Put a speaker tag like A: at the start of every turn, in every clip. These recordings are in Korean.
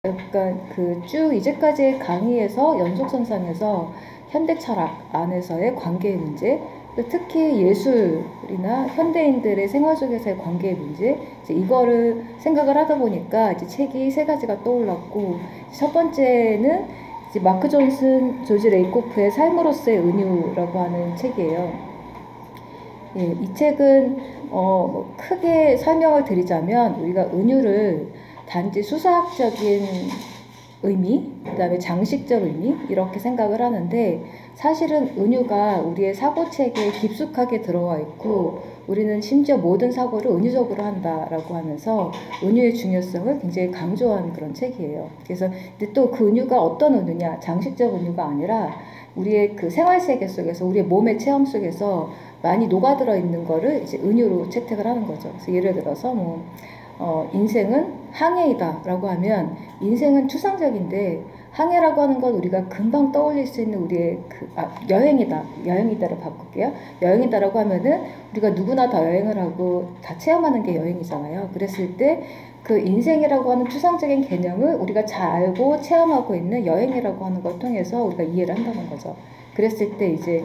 A: 약간 그 쭉 이제까지의 강의에서 연속선상에서 현대 철학 안에서의 관계의 문제, 특히 예술이나 현대인들의 생활 속에서의 관계의 문제, 이제 이거를 생각을 하다 보니까 이제 책이 세 가지가 떠올랐고, 첫 번째는 이제 마크 존슨, 조지 레이코프의 삶으로서의 은유라고 하는 책이에요. 예, 이 책은 뭐 크게 설명을 드리자면 우리가 은유를 단지 수사학적인 의미, 그 다음에 장식적 의미 이렇게 생각을 하는데, 사실은 은유가 우리의 사고체계에 깊숙하게 들어와 있고 우리는 심지어 모든 사고를 은유적으로 한다라고 하면서 은유의 중요성을 굉장히 강조한 그런 책이에요. 그래서 근데 또 그 은유가 어떤 은유냐, 장식적 은유가 아니라 우리의 그 생활세계 속에서, 우리의 몸의 체험 속에서 많이 녹아들어 있는 거를 이제 은유로 채택을 하는 거죠. 그래서 예를 들어서 뭐 인생은 항해이다라고 하면, 인생은 추상적인데 항해라고 하는 건 우리가 금방 떠올릴 수 있는 우리의 여행이다를 바꿀게요. 여행이다라고 하면은 우리가 누구나 다 여행을 하고 다 체험하는 게 여행이잖아요. 그랬을 때 그 인생이라고 하는 추상적인 개념을 우리가 잘 알고 체험하고 있는 여행이라고 하는 걸 통해서 우리가 이해를 한다는 거죠. 그랬을 때 이제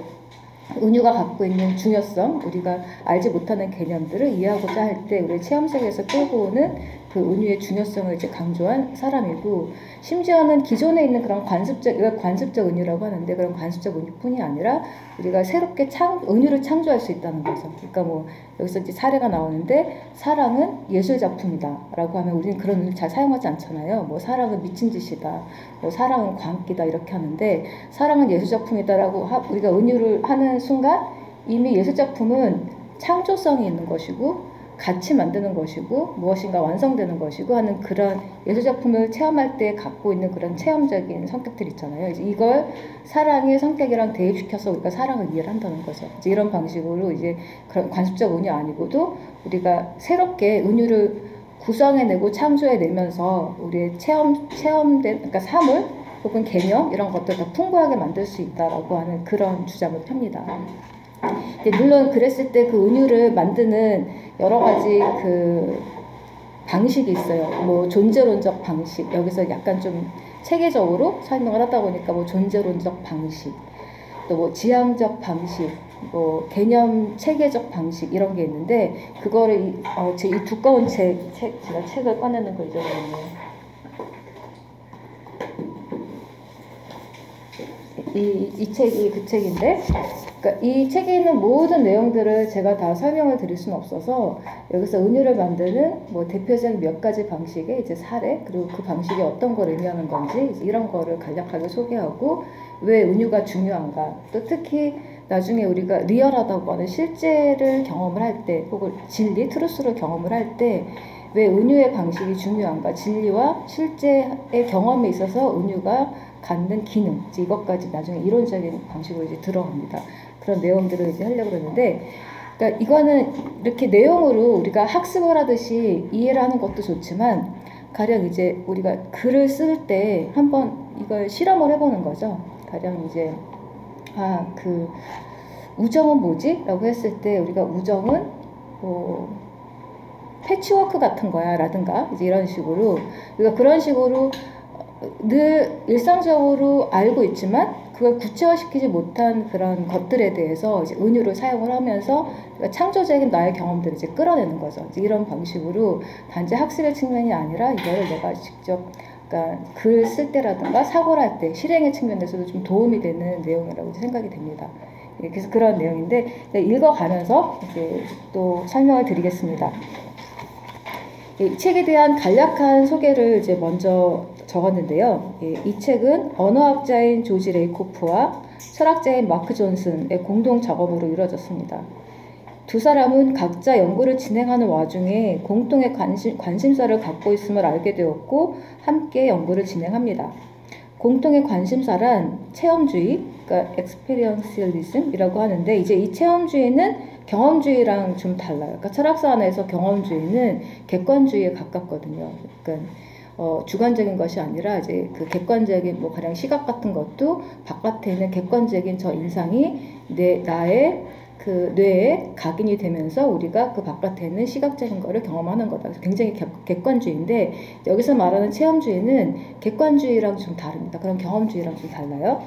A: 은유가 갖고 있는 중요성, 우리가 알지 못하는 개념들을 이해하고자 할 때 우리 체험 세계에서 끌고 오는 그 은유의 중요성을 이제 강조한 사람이고, 심지어는 기존에 있는 그런 관습적 은유라고 하는데, 그런 관습적 은유뿐이 아니라 우리가 새롭게 은유를 창조할 수 있다는 거죠. 그러니까 뭐 여기서 이제 사례가 나오는데, 사랑은 예술 작품이다라고 하면 우리는 그런 은유 잘 사용하지 않잖아요. 뭐 사랑은 미친 짓이다, 뭐 사랑은 광기다 이렇게 하는데, 사랑은 예술 작품이다라고 우리가 은유를 하는 순간 이미 예술 작품은 창조성이 있는 것이고 같이 만드는 것이고 무엇인가 완성되는 것이고 하는 그런 예술 작품을 체험할 때 갖고 있는 그런 체험적인 성격들 있잖아요. 이제 이걸 사랑의 성격이랑 대입시켜서 우리가 사랑을 이해를 한다는 거죠. 이제 이런 방식으로 이제 그런 관습적 은유 아니고도 우리가 새롭게 은유를 구성해내고 창조해내면서 우리의 체험된, 그러니까 사물 혹은 개념 이런 것들 더 풍부하게 만들 수 있다라고 하는 그런 주장을 펴니다. 물론 그랬을 때 그 은유를 만드는 여러 가지 그 방식이 있어요. 뭐 존재론적 방식, 여기서 약간 좀 체계적으로 설명을 하다 보니까 뭐 존재론적 방식, 또 뭐 지향적 방식, 뭐 개념 체계적 방식 이런 게 있는데, 그거를 이 두꺼운 제가 책을 꺼내는 거 잊어버렸네요. 이 책이 그 책인데, 그러니까 이 책에 있는 모든 내용들을 제가 다 설명을 드릴 수는 없어서 여기서 은유를 만드는 뭐 대표적인 몇 가지 방식의 이제 사례, 그리고 그 방식이 어떤 걸 의미하는 건지 이런 거를 간략하게 소개하고, 왜 은유가 중요한가, 또 특히 나중에 우리가 리얼하다고 하는 실제를 경험을 할 때, 혹은 진리, 트루스를 경험을 할 때 왜 은유의 방식이 중요한가, 진리와 실제의 경험에 있어서 은유가 갖는 기능, 이제 이것까지 나중에 이론적인 방식으로 이제 들어갑니다. 그런 내용들을 이제 하려고 그러는데, 그러니까 이거는 이렇게 내용으로 우리가 학습을 하듯이 이해를 하는 것도 좋지만, 가령 이제 우리가 글을 쓸 때 한번 이걸 실험을 해보는 거죠. 가령 이제 그 우정은 뭐지? 라고 했을 때 우리가 우정은 뭐 패치워크 같은 거야 라든가 이제 이런 식으로, 우리가 그런 식으로 늘 일상적으로 알고 있지만 그걸 구체화시키지 못한 그런 것들에 대해서 이제 은유를 사용을 하면서 창조적인 나의 경험들을 이제 끌어내는 거죠. 이제 이런 방식으로 단지 학습의 측면이 아니라 이거를 내가 직접, 그러니까 글 쓸 때라든가 사고를 할 때 실행의 측면에서도 좀 도움이 되는 내용이라고 생각이 됩니다. 그래서 그런 내용인데 읽어가면서 이제 또 설명을 드리겠습니다. 이 책에 대한 간략한 소개를 이제 먼저 적었는데요. 이 책은 언어학자인 조지 레이코프와 철학자인 마크 존슨의 공동 작업으로 이루어졌습니다. 두 사람은 각자 연구를 진행하는 와중에 공통의 관심사를 갖고 있음을 알게 되었고 함께 연구를 진행합니다. 공통의 관심사란 체험주의, 그러니까 experientialism이라고 하는데, 이제 이 체험주의는 경험주의랑 좀 달라요. 그러니까 철학사 안에서 경험주의는 객관주의에 가깝거든요. 그러니까 주관적인 것이 아니라 이제 그 객관적인 뭐 가령 시각 같은 것도 바깥에 있는 객관적인 저 인상이 나의 그 뇌에 각인이 되면서 우리가 그 바깥에 있는 시각적인 거를 경험하는 거다. 그래서 굉장히 객관주의인데 여기서 말하는 체험주의는 객관주의랑 좀 다릅니다. 그럼 경험주의랑 좀 달라요.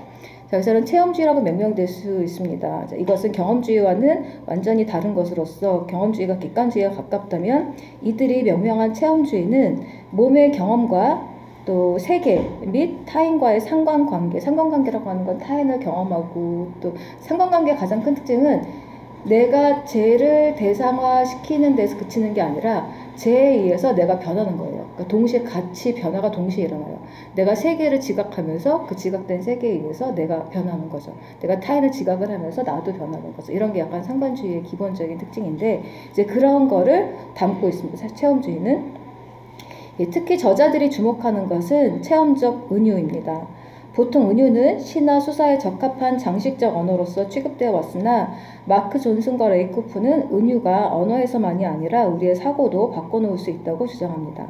A: 자, 여기서는 체험주의라고 명명될 수 있습니다. 자, 이것은 경험주의와는 완전히 다른 것으로서 경험주의가 객관주의에 가깝다면 이들이 명명한 체험주의는 몸의 경험과 또 세계 및 타인과의 상관관계라고 하는 건 타인을 경험하고 또 상관관계의 가장 큰 특징은 내가 쟤를 대상화시키는 데서 그치는 게 아니라 쟤에 의해서 내가 변하는 거예요. 그러니까 동시에 같이 변화가 동시에 일어나요. 내가 세계를 지각하면서 그 지각된 세계에 의해서 내가 변하는 거죠. 내가 타인을 지각을 하면서 나도 변하는 거죠. 이런 게 약간 상관주의의 기본적인 특징인데 이제 그런 거를 담고 있습니다. 체험주의는. 특히 저자들이 주목하는 것은 체험적 은유입니다. 보통 은유는 시나 수사에 적합한 장식적 언어로서 취급되어 왔으나 마크 존슨과 레이코프는 은유가 언어에서만이 아니라 우리의 사고도 바꿔놓을 수 있다고 주장합니다.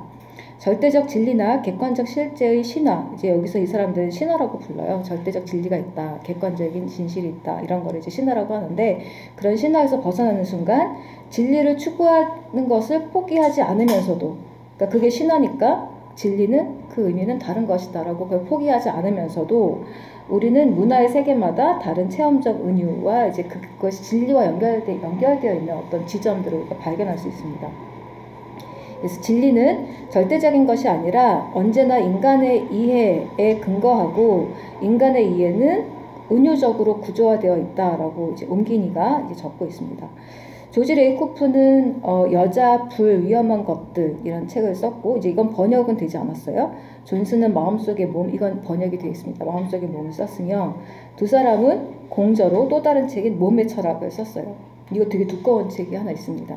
A: 절대적 진리나 객관적 실제의 신화, 이제 여기서 이 사람들은 신화라고 불러요. 절대적 진리가 있다, 객관적인 진실이 있다, 이런 거를 이제 신화라고 하는데 그런 신화에서 벗어나는 순간 진리를 추구하는 것을 포기하지 않으면서도, 그러니까 그게 신화니까 진리는 그 의미는 다른 것이다라고 그걸 포기하지 않으면서도 우리는 문화의 세계마다 다른 체험적 은유와 이제 그것이 진리와 연결되어 있는 어떤 지점들을 우리가 발견할 수 있습니다. 그래서 진리는 절대적인 것이 아니라 언제나 인간의 이해에 근거하고 인간의 이해는 은유적으로 구조화되어 있다라고 이제 옴기니가 이제 적고 있습니다. 조지 레이코프는 여자 불 위험한 것들 이런 책을 썼고 이제 이건 번역은 되지 않았어요. 존슨은 마음속의 몸, 이건 번역이 되어 있습니다. 마음속의 몸을 썼으며 두 사람은 공저로 또 다른 책인 몸의 철학을 썼어요. 이거 되게 두꺼운 책이 하나 있습니다.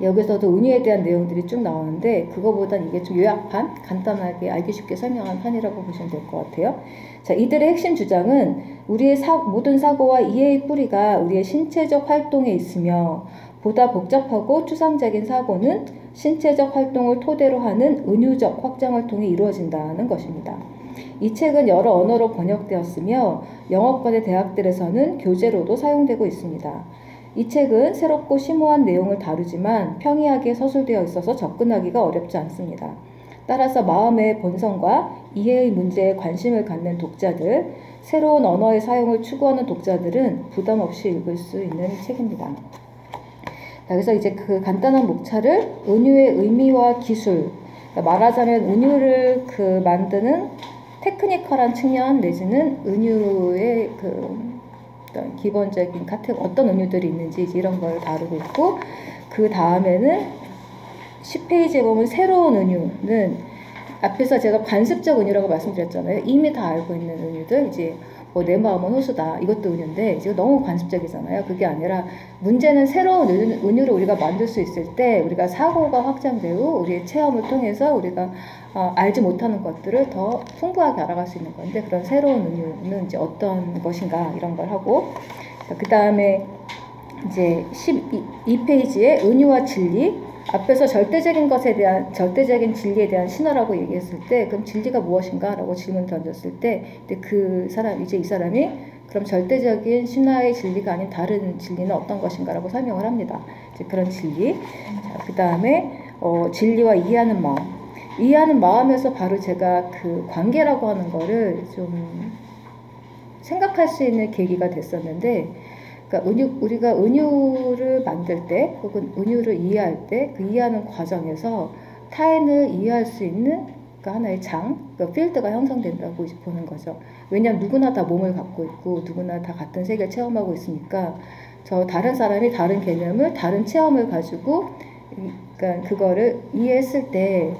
A: 여기서도 은유에 대한 내용들이 쭉 나오는데 그거보단 이게 좀 요약판, 간단하게 알기 쉽게 설명한 판이라고 보시면 될 것 같아요. 자, 이들의 핵심 주장은 우리의 모든 사고와 이해의 뿌리가 우리의 신체적 활동에 있으며 보다 복잡하고 추상적인 사고는 신체적 활동을 토대로 하는 은유적 확장을 통해 이루어진다는 것입니다. 이 책은 여러 언어로 번역되었으며 영어권의 대학들에서는 교재로도 사용되고 있습니다. 이 책은 새롭고 심오한 내용을 다루지만 평이하게 서술되어 있어서 접근하기가 어렵지 않습니다. 따라서 마음의 본성과 이해의 문제에 관심을 갖는 독자들, 새로운 언어의 사용을 추구하는 독자들은 부담 없이 읽을 수 있는 책입니다. 그래서 이제 그 간단한 목차를 은유의 의미와 기술, 그러니까 말하자면 은유를 만드는 테크니컬한 측면 내지는 은유의 어떤 기본적인 어떤 은유들이 있는지 이런 걸 다루고 있고 그 다음에는 10페이지에 보면 새로운 은유는 앞에서 제가 관습적 은유라고 말씀드렸잖아요. 이미 다 알고 있는 은유들 이제 뭐 내 마음은 호수다 이것도 은유인데 이제 너무 관습적이잖아요. 그게 아니라 문제는 새로운 은유를 우리가 만들 수 있을 때 우리가 사고가 확장되고 우리의 체험을 통해서 우리가 알지 못하는 것들을 더 풍부하게 알아갈 수 있는 건데 그런 새로운 은유는 이제 어떤 것인가 이런 걸 하고 그 다음에 이제 12페이지에 은유와 진리 앞에서 절대적인 진리에 대한 신화라고 얘기했을 때 그럼 진리가 무엇인가 라고 질문 던졌을 때 이 사람이 그럼 절대적인 신화의 진리가 아닌 다른 진리는 어떤 것인가 라고 설명을 합니다. 이제 그런 진리. 그 다음에 진리와 이해하는 마음. 이해하는 마음에서 바로 제가 그 관계라고 하는 거를 좀 생각할 수 있는 계기가 됐었는데 그러니까 우리가 은유를 만들 때 혹은 은유를 이해할 때 그 이해하는 과정에서 타인을 이해할 수 있는 그러니까 하나의 그러니까 필드가 형성된다고 보는 거죠. 왜냐하면 누구나 다 몸을 갖고 있고 누구나 다 같은 세계를 체험하고 있으니까 다른 사람이 다른 개념을 다른 체험을 가지고 그러니까 그거를 이해했을 때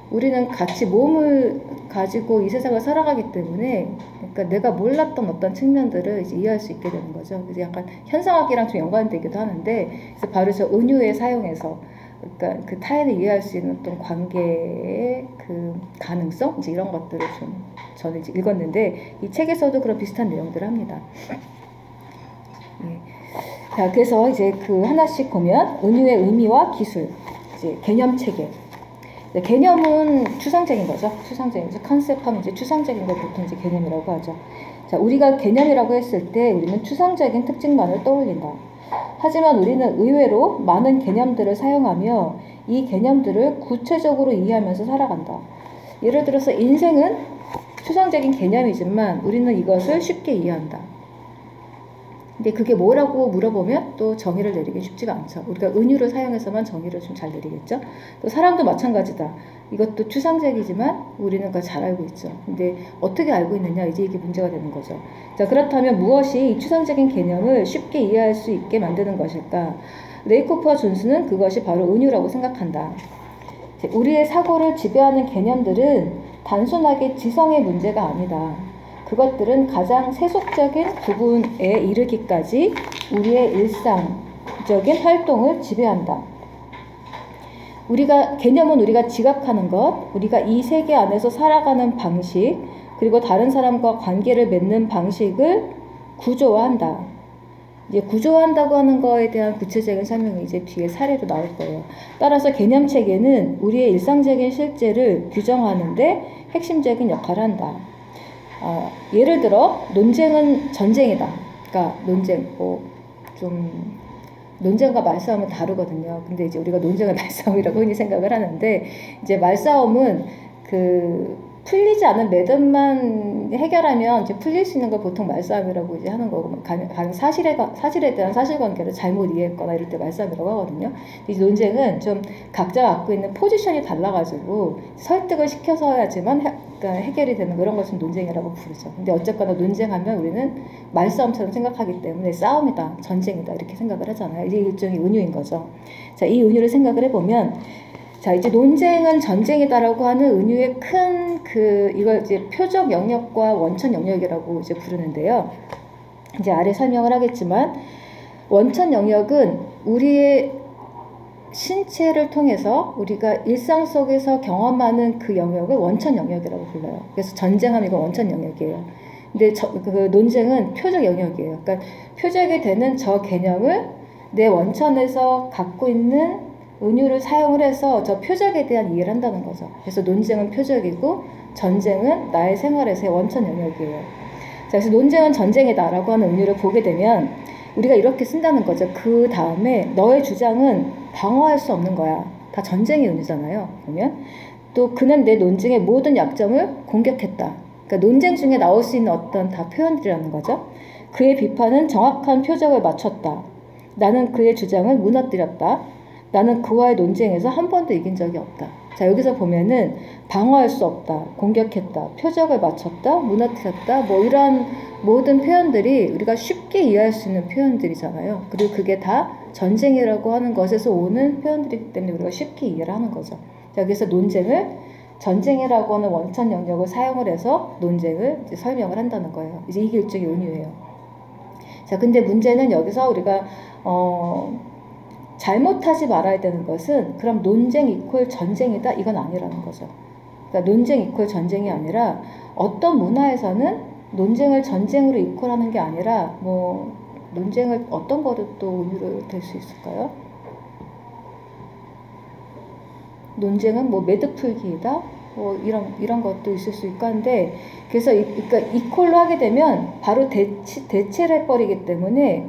A: 우리는 같이 몸을 가지고 이 세상을 살아가기 때문에 그러니까 내가 몰랐던 어떤 측면들을 이제 이해할 수 있게 되는 거죠. 그래서 약간 현상학이랑 좀 연관되기도 하는데 그래서 바로 저 은유의 사용에서 그러니까 그 타인을 이해할 수 있는 어떤 관계의 그 가능성 이제 이런 것들을 좀 저는 이제 읽었는데 이 책에서도 그런 비슷한 내용들을 합니다. 예. 자, 그래서 이제 그 하나씩 보면 은유의 의미와 기술, 이제 개념 체계. 네, 개념은 추상적인 거죠. 추상적인 거죠. 컨셉하면 이제 추상적인 걸 보통 이제 개념이라고 하죠. 자, 우리가 개념이라고 했을 때 우리는 추상적인 특징만을 떠올린다. 하지만 우리는 의외로 많은 개념들을 사용하며 이 개념들을 구체적으로 이해하면서 살아간다. 예를 들어서 인생은 추상적인 개념이지만 우리는 이것을 쉽게 이해한다. 근데 그게 뭐라고 물어보면 또 정의를 내리기 쉽지가 않죠. 우리가 은유를 사용해서만 정의를 좀 잘 내리겠죠. 또 사람도 마찬가지다. 이것도 추상적이지만 우리는 그걸 잘 알고 있죠. 근데 어떻게 알고 있느냐, 이제 이게 문제가 되는 거죠. 자, 그렇다면 무엇이 이 추상적인 개념을 쉽게 이해할 수 있게 만드는 것일까? 레이코프와 존스는 그것이 바로 은유라고 생각한다. 우리의 사고를 지배하는 개념들은 단순하게 지성의 문제가 아니다. 그것들은 가장 세속적인 부분에 이르기까지 우리의 일상적인 활동을 지배한다. 개념은 우리가 지각하는 것, 우리가 이 세계 안에서 살아가는 방식, 그리고 다른 사람과 관계를 맺는 방식을 구조화한다. 이제 구조화한다고 하는 거에 대한 구체적인 설명이 이제 뒤에 사례로 나올 거예요. 따라서 개념 체계는 우리의 일상적인 실제를 규정하는데 핵심적인 역할을 한다. 예를 들어 논쟁은 전쟁이다. 그러니까 논쟁과 말싸움은 다르거든요. 근데 이제 우리가 논쟁을 말싸움이라고 흔히 생각을 하는데, 이제 말싸움은 풀리지 않은 매듭만 해결하면 이제 풀릴 수 있는 걸 보통 말싸움이라고 이제 하는 거고, 사실에 대한 사실관계를 잘못 이해했거나 이럴 때 말싸움이라고 하거든요. 이 논쟁은 좀 각자가 갖고 있는 포지션이 달라가지고 설득을 시켜서야지만 해결이 되는 그런 것을 논쟁이라고 부르죠. 근데 어쨌거나 논쟁하면 우리는 말싸움처럼 생각하기 때문에 싸움이다, 전쟁이다 이렇게 생각을 하잖아요. 이게 일종의 은유인 거죠. 자, 이 은유를 생각을 해보면, 자, 이제 논쟁은 전쟁이다라고 하는 은유의 이걸 이제 표적 영역과 원천 영역이라고 이제 부르는데요. 이제 아래 설명을 하겠지만, 원천 영역은 우리의 신체를 통해서 우리가 일상 속에서 경험하는 그 영역을 원천 영역이라고 불러요. 그래서 전쟁하면 이거 원천 영역이에요. 근데 그 논쟁은 표적 영역이에요. 그러니까 표적이 되는 저 개념을 내 원천에서 갖고 있는 은유를 사용을 해서 저 표적에 대한 이해를 한다는 거죠. 그래서 논쟁은 표적이고 전쟁은 나의 생활에서의 원천 영역이에요. 자, 그래서 논쟁은 전쟁이다라고 하는 은유를 보게 되면 우리가 이렇게 쓴다는 거죠. 그 다음에 너의 주장은 방어할 수 없는 거야. 다 전쟁의 은유잖아요. 보면 또 그는 내 논쟁의 모든 약점을 공격했다. 그러니까 논쟁 중에 나올 수 있는 어떤 다 표현들이라는 거죠. 그의 비판은 정확한 표적을 맞췄다. 나는 그의 주장을 무너뜨렸다. 나는 그와의 논쟁에서 한 번도 이긴 적이 없다. 자, 여기서 보면은 방어할 수 없다, 공격했다, 표적을 맞췄다, 무너뜨렸다, 뭐 이런 모든 표현들이 우리가 쉽게 이해할 수 있는 표현들이잖아요. 그리고 그게 다 전쟁이라고 하는 것에서 오는 표현들이기 때문에 우리가 쉽게 이해를 하는 거죠. 자, 여기서 논쟁을 전쟁이라고 하는 원천 영역을 사용을 해서 논쟁을 이제 설명을 한다는 거예요. 이제 이게 일종의 은유예요. 자, 근데 문제는 여기서 우리가 잘못하지 말아야 되는 것은 그럼 논쟁 이퀄 전쟁이다 이건 아니라는 거죠. 그러니까 논쟁 이퀄 전쟁이 아니라 어떤 문화에서는 논쟁을 전쟁으로 이퀄하는 게 아니라 뭐 논쟁을 어떤 거로 또 의미로 될 수 있을까요? 논쟁은 뭐 매듭풀기이다 뭐 이런 것도 있을 수 있고 한데, 그래서 그러니까 이퀄로 하게 되면 바로 대체를 해버리기 때문에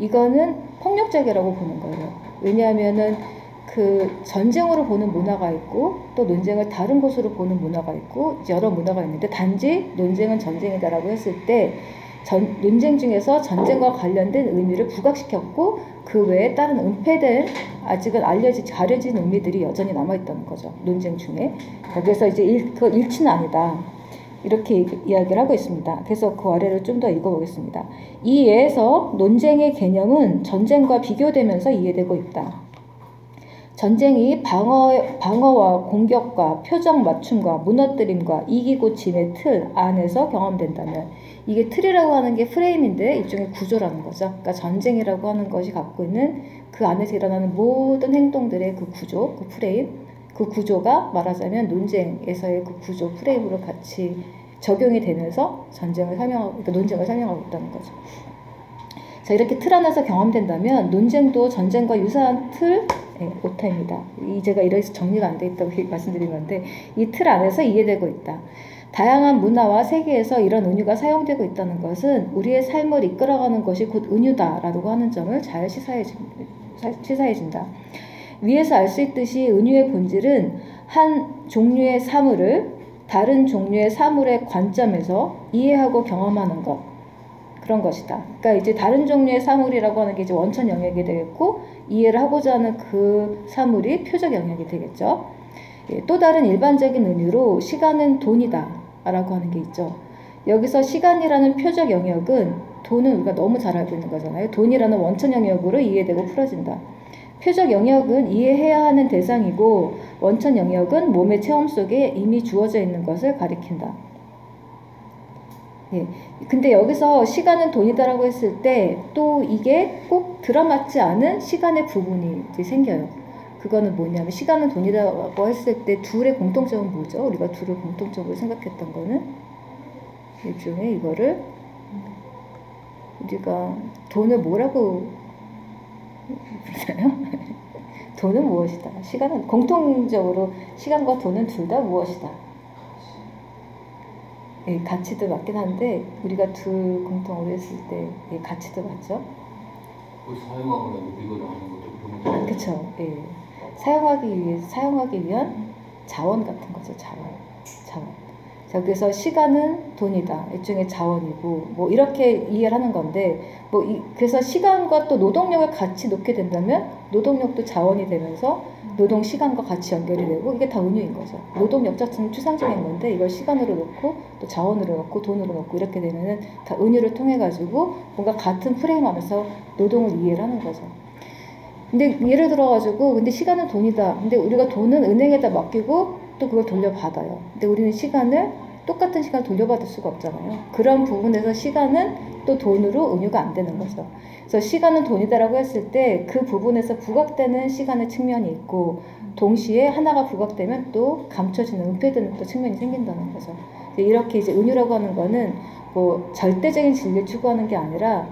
A: 이거는 폭력적이라고 보는 거예요. 왜냐하면은 그 전쟁으로 보는 문화가 있고 또 논쟁을 다른 것으로 보는 문화가 있고 여러 문화가 있는데, 단지 논쟁은 전쟁이다라고 했을 때 논쟁 중에서 전쟁과 관련된 의미를 부각시켰고 그 외에 다른 은폐된 아직은 가려진 의미들이 여전히 남아있다는 거죠. 논쟁 중에. 그래서 이제 그거 일치는 아니다. 이렇게 이야기를 하고 있습니다. 그래서 그 아래를 좀 더 읽어보겠습니다. 이 예에서 논쟁의 개념은 전쟁과 비교되면서 이해되고 있다. 전쟁이 방어와 공격과 표적 맞춤과 무너뜨림과 이기고 짐의 틀 안에서 경험된다면, 이게 틀이라고 하는 게 프레임인데 일종의 구조라는 거죠. 그러니까 전쟁이라고 하는 것이 갖고 있는 그 안에서 일어나는 모든 행동들의 그 구조, 그 프레임, 그 구조가 말하자면 논쟁에서의 그 구조 프레임으로 같이 적용이 되면서 그러니까 논쟁을 설명하고 있다는 거죠. 자, 이렇게 틀 안에서 경험된다면 논쟁도 전쟁과 유사한 틀, 오타입니다. 제가 이래서 정리가 안 돼 있다고 말씀드린 건데 이 틀 안에서 이해되고 있다. 다양한 문화와 세계에서 이런 은유가 사용되고 있다는 것은 우리의 삶을 이끌어가는 것이 곧 은유다라고 하는 점을 잘 시사해준다. 위에서 알 수 있듯이 은유의 본질은 한 종류의 사물을 다른 종류의 사물의 관점에서 이해하고 경험하는 것, 그런 것이다. 그러니까 이제 다른 종류의 사물이라고 하는 게 이제 원천 영역이 되겠고, 이해를 하고자 하는 그 사물이 표적 영역이 되겠죠. 또 다른 일반적인 의미로 시간은 돈이다 라고 하는 게 있죠. 여기서 시간이라는 표적 영역은 돈은 우리가 너무 잘 알고 있는 거잖아요. 돈이라는 원천 영역으로 이해되고 풀어진다. 표적 영역은 이해해야 하는 대상이고 원천 영역은 몸의 체험 속에 이미 주어져 있는 것을 가리킨다. 근데 여기서 시간은 돈이다라고 했을 때 또 이게 꼭 들어맞지 않은 시간의 부분이 이제 생겨요. 그거는 뭐냐면 시간은 돈이라고 했을 때 둘의 공통점은 뭐죠? 우리가 둘을 공통적으로 생각했던 거는 일종의 이거를 우리가 돈을 뭐라고 부르나요? 돈은 무엇이다. 시간은 공통적으로 시간과 돈은 둘 다 무엇이다. 가치도 맞긴 한데 우리가 둘 공통으로 했을 때 가치도 맞죠?
B: 사용하거나 이거를 하는 것도
A: 그렇죠. 사용하기 위한 자원 같은 거죠. 자원. 자, 그래서 시간은 돈이다. 일종의 자원이고 뭐 이렇게 이해를 하는 건데 그래서 시간과 또 노동력을 같이 놓게 된다면 노동력도 자원이 되면서 노동 시간과 같이 연결이 되고 이게 다 은유인 거죠. 노동력 자체는 추상적인 건데 이걸 시간으로 놓고 또 자원으로 놓고 돈으로 놓고 이렇게 되면은 다 은유를 통해 가지고 뭔가 같은 프레임 안에서 노동을 이해를 하는 거죠. 근데 예를 들어가지고 근데 시간은 돈이다. 근데 우리가 돈은 은행에다 맡기고 또 그걸 돌려받아요. 근데 우리는 시간을 똑같은 시간을 돌려받을 수가 없잖아요. 그런 부분에서 시간은 또 돈으로 은유가 안 되는 거죠. 그래서 시간은 돈이다라고 했을 때 그 부분에서 부각되는 시간의 측면이 있고 동시에 하나가 부각되면 또 감춰지는 은폐되는 또 측면이 생긴다는 거죠. 이렇게 이제 은유라고 하는 거는 뭐 절대적인 진리를 추구하는 게 아니라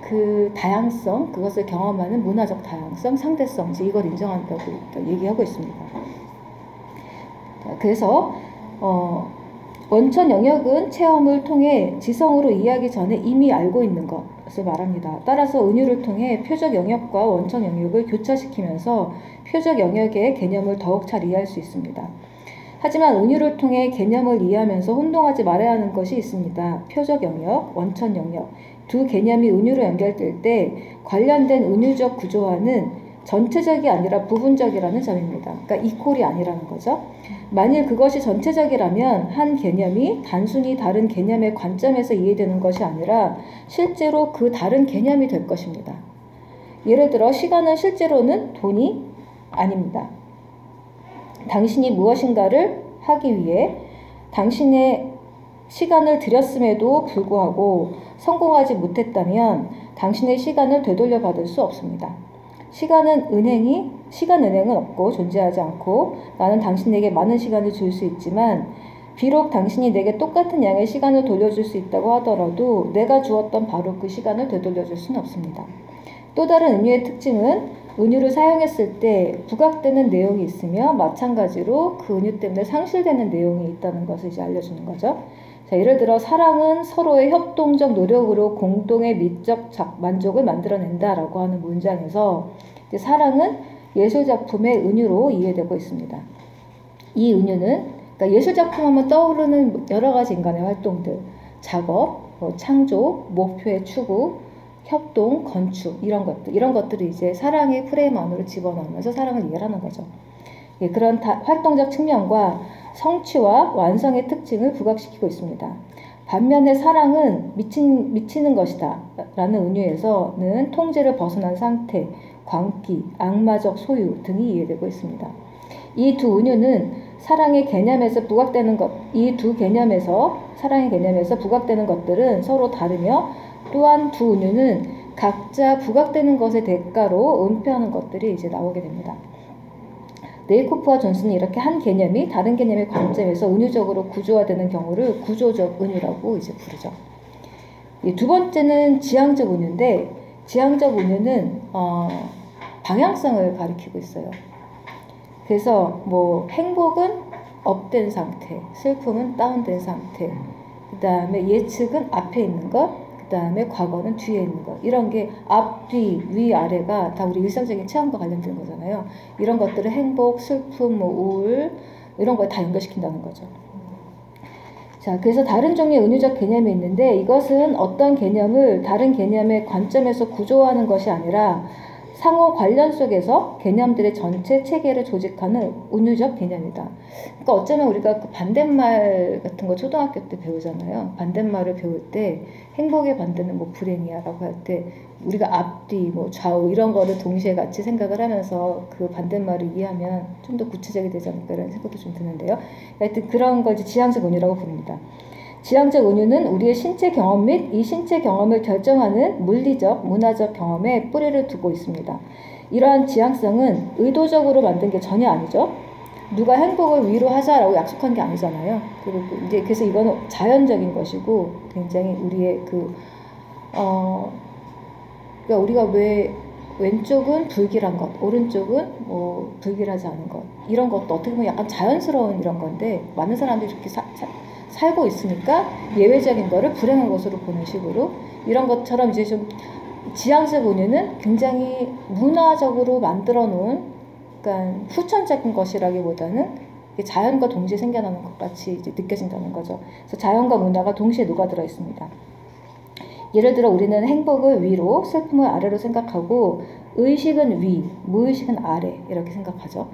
A: 그 다양성, 그것을 경험하는 문화적 다양성, 상대성, 이제 이걸 인정한다고 얘기하고 있습니다. 그래서 원천 영역은 체험을 통해 지성으로 이해하기 전에 이미 알고 있는 것을 말합니다. 따라서 은유를 통해 표적 영역과 원천 영역을 교차시키면서 표적 영역의 개념을 더욱 잘 이해할 수 있습니다. 하지만 은유를 통해 개념을 이해하면서 혼동하지 말아야 하는 것이 있습니다. 표적 영역, 원천 영역 두 개념이 은유로 연결될 때 관련된 은유적 구조화는 전체적이 아니라 부분적이라는 점입니다. 그러니까 이퀄이 아니라는 거죠. 만일 그것이 전체적이라면 한 개념이 단순히 다른 개념의 관점에서 이해되는 것이 아니라 실제로 그 다른 개념이 될 것입니다. 예를 들어 시간은 실제로는 돈이 아닙니다. 당신이 무엇인가를 하기 위해 당신의 시간을 들였음에도 불구하고 성공하지 못했다면 당신의 시간을 되돌려 받을 수 없습니다. 시간 은행은 없고 존재하지 않고 나는 당신에게 많은 시간을 줄 수 있지만 비록 당신이 내게 똑같은 양의 시간을 돌려줄 수 있다고 하더라도 내가 주었던 바로 그 시간을 되돌려줄 수는 없습니다. 또 다른 은유의 특징은 은유를 사용했을 때 부각되는 내용이 있으며 마찬가지로 그 은유 때문에 상실되는 내용이 있다는 것을 이제 알려주는 거죠. 자, 예를 들어 사랑은 서로의 협동적 노력으로 공동의 미적 만족을 만들어낸다라고 하는 문장에서 이제 사랑은 예술작품의 은유로 이해되고 있습니다. 이 은유는 그러니까 예술작품 하면 떠오르는 여러 가지 인간의 활동들, 작업, 창조, 목표의 추구, 협동, 건축 이런 것들을 이제 사랑의 프레임 안으로 집어넣으면서 사랑을 이해하는 거죠. 그런 활동적 측면과 성취와 완성의 특징을 부각시키고 있습니다. 반면에 사랑은 미치는 것이다 라는 은유에서는 통제를 벗어난 상태, 광기, 악마적 소유 등이 이해되고 있습니다. 이 두 은유는 사랑의 개념에서 부각되는 사랑의 개념에서 부각되는 것들은 서로 다르며 또한 두 은유는 각자 부각되는 것의 대가로 은폐하는 것들이 이제 나오게 됩니다. 네이코프와 존슨은 이렇게 한 개념이 다른 개념의 관점에서 은유적으로 구조화되는 경우를 구조적 은유라고 이제 부르죠. 두 번째는 지향적 은유인데, 지향적 은유는 방향성을 가리키고 있어요. 그래서 뭐 행복은 업된 상태, 슬픔은 다운된 상태, 그 다음에 예측은 앞에 있는 것, 그 다음에 과거는 뒤에 있는 것. 이런 게 앞, 뒤, 위, 아래가 다 우리 일상적인 체험과 관련된 거잖아요. 이런 것들을 행복, 슬픔, 뭐 우울 이런 걸 다 연결시킨다는 거죠. 자, 그래서 다른 종류의 은유적 개념이 있는데 이것은 어떤 개념을 다른 개념의 관점에서 구조화하는 것이 아니라 상호 관련 속에서 개념들의 전체 체계를 조직하는 은유적 개념이다. 그러니까 어쩌면 우리가 그 반대말 같은 거 초등학교 때 배우잖아요. 반대말을 배울 때 행복의 반대는 뭐 불행이야라고 할 때 우리가 앞뒤, 뭐 좌우 이런 거를 동시에 같이 생각을 하면서 그 반대말을 이해하면 좀 더 구체적이 되지 않을까 이런 생각도 좀 드는데요. 하여튼 그런 걸 이제 지향적 은유라고 부릅니다. 지향적 은유는 우리의 신체 경험 및 이 신체 경험을 결정하는 물리적, 문화적 경험에 뿌리를 두고 있습니다. 이러한 지향성은 의도적으로 만든 게 전혀 아니죠. 누가 행복을 위로하자라고 약속한 게 아니잖아요. 그리고 이제 그래서 이거는 자연적인 것이고 굉장히 우리의 그러니까 우리가 왜 왼쪽은 불길한 것, 오른쪽은 뭐 불길하지 않은 것 이런 것도 어떻게 보면 약간 자연스러운 이런 건데 많은 사람들이 이렇게 살고 있으니까 예외적인 거를 불행한 것으로 보는 식으로 이런 것처럼 이제 좀 지향적 은유는 굉장히 문화적으로 만들어 놓은 그러니까 후천적인 것이라기보다는 자연과 동시에 생겨나는 것 같이 이제 느껴진다는 거죠. 그래서 자연과 문화가 동시에 녹아들어 있습니다. 예를 들어 우리는 행복을 위로, 슬픔을 아래로 생각하고 의식은 위, 무의식은 아래 이렇게 생각하죠.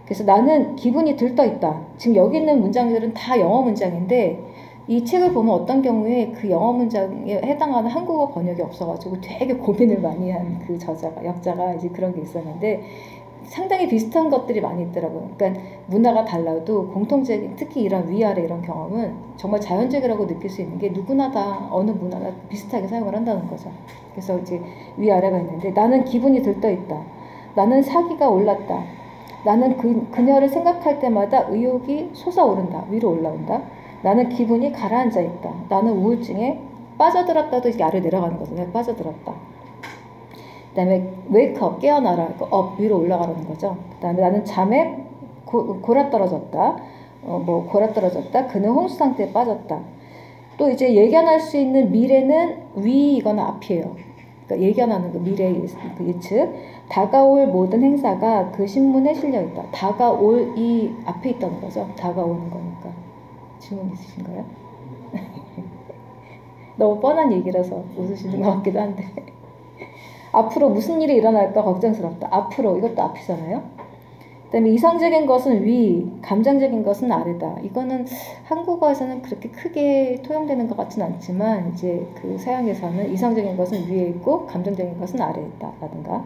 A: 그래서 나는 기분이 들떠있다. 지금 여기 있는 문장들은 다 영어 문장인데 이 책을 보면 어떤 경우에 그 영어 문장에 해당하는 한국어 번역이 없어가지고 되게 고민을 많이 한 그 저자가, 역자가 이제 그런 게 있었는데 상당히 비슷한 것들이 많이 있더라고요. 그러니까 문화가 달라도 공통적인 특히 이런 위아래 이런 경험은 정말 자연적이라고 느낄 수 있는 게 누구나 다 어느 문화가 비슷하게 사용을 한다는 거죠. 그래서 이제 위아래가 있는데 나는 기분이 들떠있다. 나는 사기가 올랐다. 나는 그녀를 생각할 때마다 의욕이 솟아오른다. 위로 올라온다. 나는 기분이 가라앉아 있다. 나는 우울증에 빠져들었다도 이게 아래 내려가는 거잖아요. 빠져들었다. 그 다음에 wake up, 깨어나라. up, 위로 올라가라는 거죠. 그 다음에 나는 잠에 골아떨어졌다. 골아떨어졌다. 그는 홍수 상태에 빠졌다. 또 이제 예견할 수 있는 미래는 위이거나 앞이에요. 그러니까 예견하는 그 미래의 그 예측. 다가올 모든 행사가 그 신문에 실려 있다. 다가올 이 앞에 있다는 거죠. 다가오는 거니까. 질문 있으신가요? 너무 뻔한 얘기라서 웃으시는 것 같기도 한데. 앞으로 무슨 일이 일어날까 걱정스럽다. 앞으로 이것도 앞이잖아요. 그다음에 이성적인 것은 위, 감정적인 것은 아래다. 이거는 한국어에서는 그렇게 크게 통용되는 것 같지는 않지만 이제 그 서양에서는 이성적인 것은 위에 있고 감정적인 것은 아래에 있다라든가.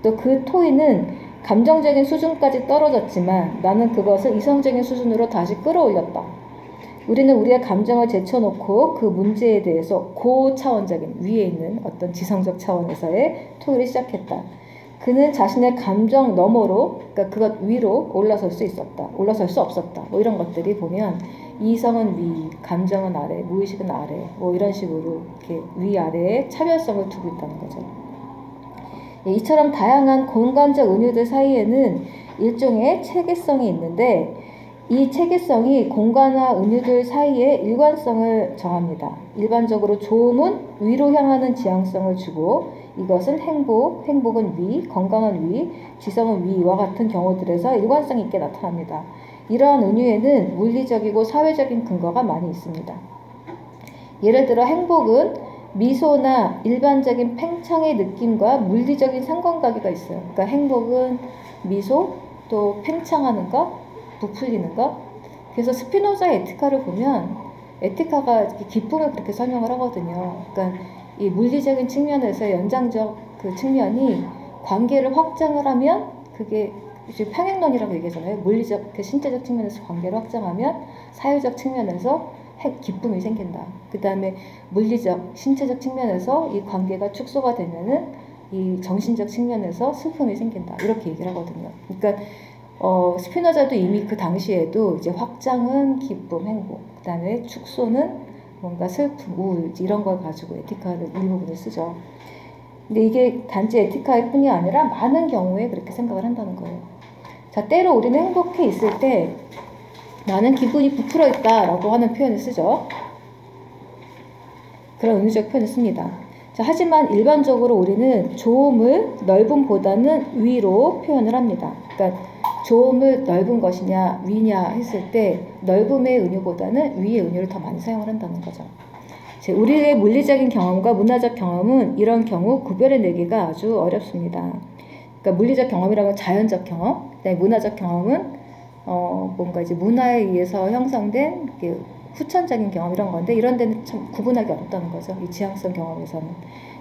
A: 또 그 토의는 감정적인 수준까지 떨어졌지만 나는 그것을 이성적인 수준으로 다시 끌어올렸다. 우리는 우리의 감정을 제쳐놓고 그 문제에 대해서 고차원적인 위에 있는 어떤 지성적 차원에서의 토의를 시작했다. 그는 자신의 감정 너머로, 그러니까 그것 위로 올라설 수 있었다. 올라설 수 없었다. 뭐 이런 것들이 보면 이성은 위, 감정은 아래, 무의식은 아래, 뭐 이런 식으로 이렇게 위아래에 차별성을 두고 있다는 거죠. 이처럼 다양한 공간적 은유들 사이에는 일종의 체계성이 있는데 이 체계성이 공간화 은유들 사이의 일관성을 정합니다. 일반적으로 좋음은 위로 향하는 지향성을 주고 이것은 행복, 행복은 위, 건강은 위, 지성은 위와 같은 경우들에서 일관성 있게 나타납니다. 이러한 은유에는 물리적이고 사회적인 근거가 많이 있습니다. 예를 들어 행복은 미소나 일반적인 팽창의 느낌과 물리적인 상관관계가 있어요. 그러니까 행복은 미소, 또 팽창하는 것, 부풀리는 것. 그래서 스피노자의 에티카를 보면 에티카가 기쁨을 그렇게 설명을 하거든요. 그러니까 이 물리적인 측면에서 연장적 그 측면이 관계를 확장을 하면 그게 이제 평행론이라고 얘기하잖아요. 물리적, 그 신체적 측면에서 관계를 확장하면 사회적 측면에서 기쁨이 생긴다. 그 다음에 물리적, 신체적 측면에서 이 관계가 축소가 되면은 이 정신적 측면에서 슬픔이 생긴다. 이렇게 얘기를 하거든요. 그러니까 스피노자도 이미 그 당시에도 이제 확장은 기쁨, 행복, 그 다음에 축소는 뭔가 슬픔, 우울 이런 걸 가지고 에티카를 일부분을 쓰죠. 근데 이게 단지 에티카일 뿐이 아니라 많은 경우에 그렇게 생각을 한다는 거예요. 자, 때로 우리는 행복해 있을 때 나는 기분이 부풀어 있다라고 하는 표현을 쓰죠. 그런 은유적 표현을 씁니다. 자, 하지만 일반적으로 우리는 좋음을 넓음보다는 위로 표현을 합니다. 그러니까 좋음을 넓은 것이냐 위냐 했을 때 넓음의 은유보다는 위의 은유를 더 많이 사용을 한다는 거죠. 우리의 물리적인 경험과 문화적 경험은 이런 경우 구별해내기가 아주 어렵습니다. 그러니까 물리적 경험이라는 건 자연적 경험, 그다음에 문화적 경험은 뭔가 이제 문화에 의해서 형성된 후천적인 경험 이런 건데 이런 데는 참 구분하기 어렵다는 거죠. 이 지향성 경험에서는.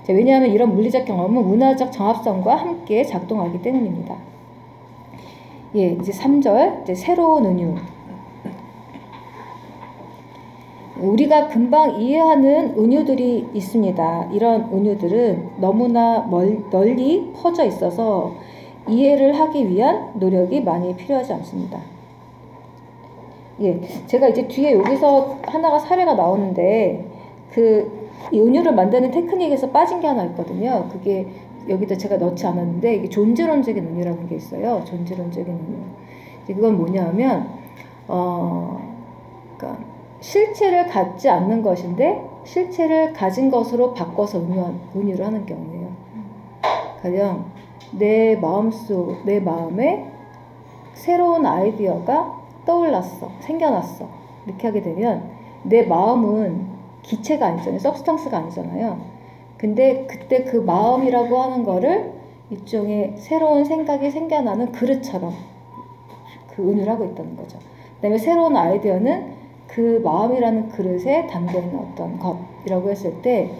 A: 왜냐하면 이런 물리적 경험은 문화적 정합성과 함께 작동하기 때문입니다. 예, 이제 3절 이제 새로운 은유. 우리가 금방 이해하는 은유들이 있습니다. 이런 은유들은 너무나 널리 퍼져 있어서 이해를 하기 위한 노력이 많이 필요하지 않습니다. 예, 제가 이제 뒤에 여기서 하나가 사례가 나오는데 이 은유를 만드는 테크닉에서 빠진 게 하나 있거든요. 그게 여기다 제가 넣지 않았는데 이게 존재론적인 은유라는 게 있어요. 존재론적인 은유. 그건 뭐냐면 그러니까 실체를 갖지 않는 것인데 실체를 가진 것으로 바꿔서 은유를 하는 경우예요. 가령 내 마음에 새로운 아이디어가 떠올랐어, 생겨났어. 이렇게 하게 되면 내 마음은 기체가 아니잖아요. 서브스탕스가 아니잖아요. 근데 그때 그 마음이라고 하는 거를 일종의 새로운 생각이 생겨나는 그릇처럼 그 은유를 하고 있다는 거죠. 그 다음에 새로운 아이디어는 그 마음이라는 그릇에 담겨있는 어떤 것이라고 했을 때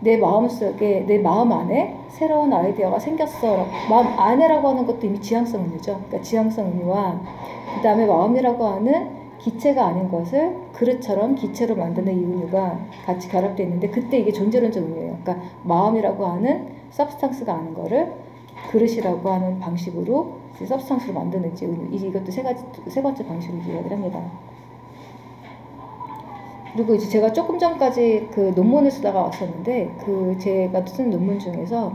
A: 내 마음속에, 내 마음 안에 새로운 아이디어가 생겼어. 마음 안에라고 하는 것도 이미 지향성 은유죠. 그러니까 지향성 은유와 그 다음에 마음이라고 하는 기체가 아닌 것을 그릇처럼 기체로 만드는 이 은유가 같이 결합되어 있는데 그때 이게 존재론적 은유예요. 그러니까 마음이라고 하는 서브스탕스가 아닌 거를 그릇이라고 하는 방식으로 서브스탕스로 만드는 이제 은유. 이것도 세 번째 방식으로 이야기를 합니다. 그리고 이제 제가 조금 전까지 그 논문을 쓰다가 왔었는데 제가 쓴 논문 중에서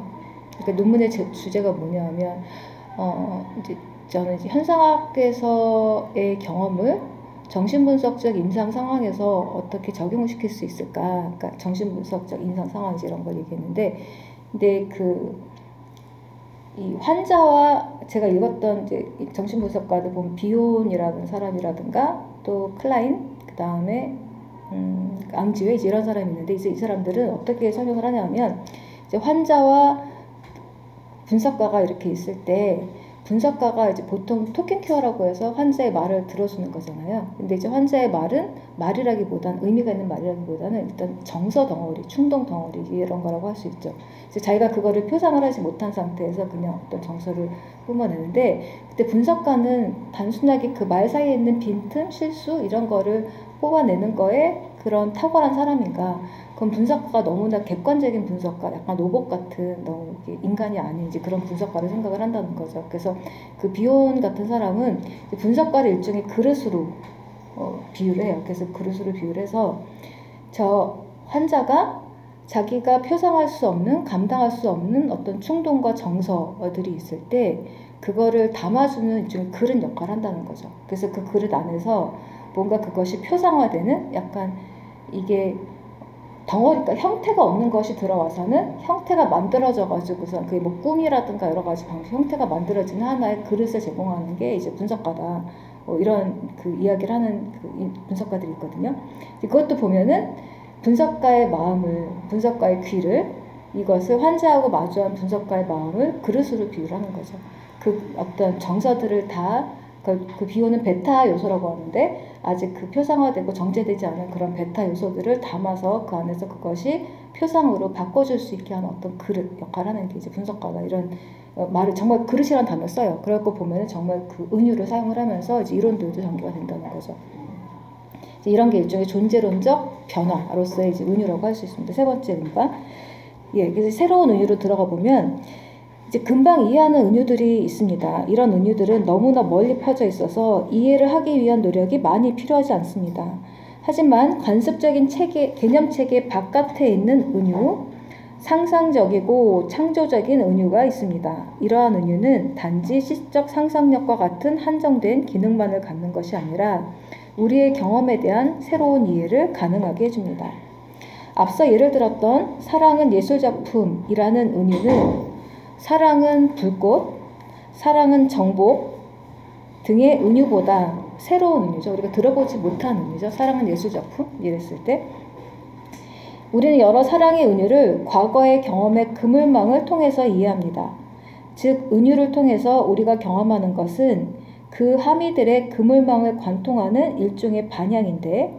A: 그러니까 논문의 주제가 뭐냐면 이제 저는 이제 현상학에서의 경험을 정신분석적 임상 상황에서 어떻게 적용을 시킬 수 있을까? 그러니까 정신분석적 임상 상황 이런 걸 얘기했는데, 근데 이 환자와 제가 읽었던 이제 정신분석가들 보면 비혼이라는 사람이라든가 또 클라인 그 다음에 앙지웨이 이런 사람이 있는데 이제 이 사람들은 어떻게 설명을 하냐면 이제 환자와 분석가가 이렇게 있을 때 분석가가 이제 보통 토킹 케어라고 해서 환자의 말을 들어주는 거잖아요. 근데 이제 환자의 말은 말이라기보다는 의미가 있는 말이라기보다는 일단 정서 덩어리, 충동 덩어리 이런 거라고 할 수 있죠. 이제 자기가 그거를 표상을 하지 못한 상태에서 그냥 어떤 정서를 뿜어내는데 그때 분석가는 단순하게 그 말 사이에 있는 빈틈, 실수 이런 거를 뽑아내는 거에 그런 탁월한 사람인가? 그럼 분석가가 너무나 객관적인 분석가, 약간 로봇 같은 너무 인간이 아닌지 그런 분석가를 생각을 한다는 거죠. 그래서 그 비혼 같은 사람은 분석가를 일종의 그릇으로 비유를 해요. 그래서 그릇으로 비유를 해서 저 환자가 자기가 표상할 수 없는, 감당할 수 없는 어떤 충동과 정서들이 있을 때 그거를 담아주는 일종의 그릇 역할을 한다는 거죠. 그래서 그 그릇 안에서 뭔가 그것이 표상화되는 약간 이게 덩어리가 형태가 없는 것이 들어와서는 형태가 만들어져가지고서 그게 뭐 꿈이라든가 여러 가지 방식 형태가 만들어지는 하나의 그릇을 제공하는 게 이제 분석가다. 이런 그 이야기를 하는 분석가들이 있거든요. 그것도 보면은 분석가의 마음을, 분석가의 귀를 이것을 환자하고 마주한 분석가의 마음을 그릇으로 비유를 하는 거죠. 그 어떤 정서들을 다 그 비호는 베타 요소라고 하는데 아직 그 표상화되고 정제되지 않은 그런 베타 요소들을 담아서 그 안에서 그것이 표상으로 바꿔줄 수 있게 하는 어떤 그릇 역할을 하는 게 이제 분석가가 이런 말을 정말 그릇이라는 단어를 써요. 그럴 거 보면은 정말 그 은유를 사용을 하면서 이제 이론들도 전개가 된다는 거죠. 이제 이런 게 일종의 존재론적 변화로서의 이제 은유라고 할 수 있습니다. 세 번째 은유가 그래서 새로운 은유로 들어가 보면 이제 금방 이해하는 은유들이 있습니다. 이런 은유들은 너무나 멀리 퍼져 있어서 이해를 하기 위한 노력이 많이 필요하지 않습니다. 하지만 관습적인 개념체계 바깥에 있는 은유, 상상적이고 창조적인 은유가 있습니다. 이러한 은유는 단지 시적 상상력과 같은 한정된 기능만을 갖는 것이 아니라 우리의 경험에 대한 새로운 이해를 가능하게 해줍니다. 앞서 예를 들었던 사랑은 예술작품이라는 은유는 사랑은 불꽃, 사랑은 정복 등의 은유보다 새로운 은유죠. 우리가 들어보지 못한 은유죠. 사랑은 예술작품 이랬을 때 우리는 여러 사랑의 은유를 과거의 경험의 그물망을 통해서 이해합니다. 즉 은유를 통해서 우리가 경험하는 것은 그 함의들의 그물망을 관통하는 일종의 반향인데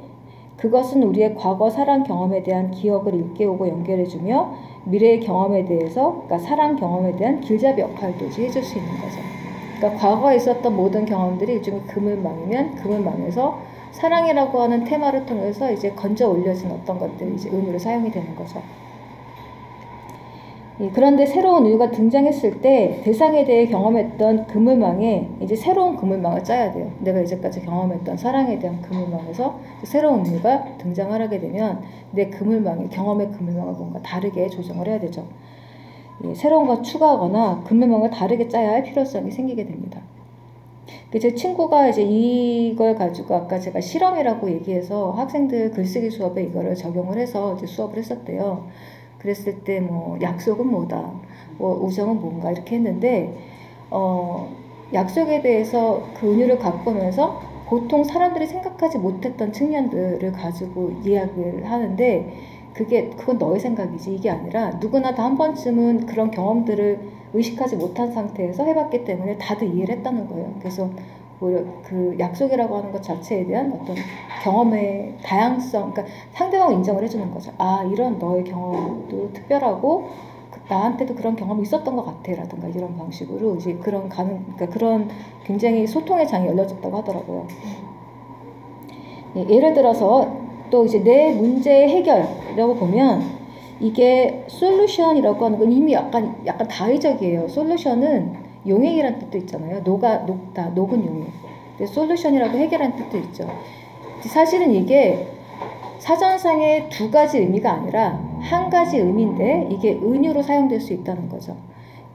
A: 그것은 우리의 과거 사랑 경험에 대한 기억을 일깨우고 연결해주며 미래의 경험에 대해서, 그러니까 사랑 경험에 대한 길잡이 역할도 해줄 수 있는 거죠. 그러니까 과거에 있었던 모든 경험들이 일종의 그물망이면 그물망에서 사랑이라고 하는 테마를 통해서 이제 건져 올려진 어떤 것들이 이제 은유로 사용이 되는 거죠. 그런데 새로운 은유가 등장했을 때 대상에 대해 경험했던 그물망에 이제 새로운 그물망을 짜야 돼요. 내가 이제까지 경험했던 사랑에 대한 그물망에서 새로운 은유가 등장을 하게 되면 내 그물망이 경험의 그물망을 뭔가 다르게 조정을 해야 되죠. 새로운 걸 추가하거나 그물망을 다르게 짜야 할 필요성이 생기게 됩니다. 제 친구가 이제 이걸 가지고 아까 제가 실험이라고 얘기해서 학생들 글쓰기 수업에 이거를 적용을 해서 이제 수업을 했었대요. 그랬을 때 뭐 약속은 뭐다, 뭐 우정은 뭔가 이렇게 했는데 약속에 대해서 그 은유를 갖고 오면서 보통 사람들이 생각하지 못했던 측면들을 가지고 이야기를 하는데 그건 너의 생각이지 이게 아니라 누구나 다 한 번쯤은 그런 경험들을 의식하지 못한 상태에서 해봤기 때문에 다들 이해를 했다는 거예요. 그래서 오히려 그 약속이라고 하는 것 자체에 대한 어떤 경험의 다양성, 그러니까 상대방을 인정을 해주는 거죠. 아, 이런 너의 경험도 특별하고 나한테도 그런 경험이 있었던 것 같아 라든가 이런 방식으로 이제 그러니까 그런 굉장히 소통의 장이 열려졌다고 하더라고요. 예를 들어서 또 이제 내 문제의 해결이라고 보면 이게 솔루션이라고 하는 건 이미 약간 다의적이에요. 솔루션은 용액이라는 뜻도 있잖아요. 녹다, 녹은 용액. 솔루션이라고 해결하는 뜻도 있죠. 사실은 이게 사전상의 두 가지 의미가 아니라 한 가지 의미인데 이게 은유로 사용될 수 있다는 거죠.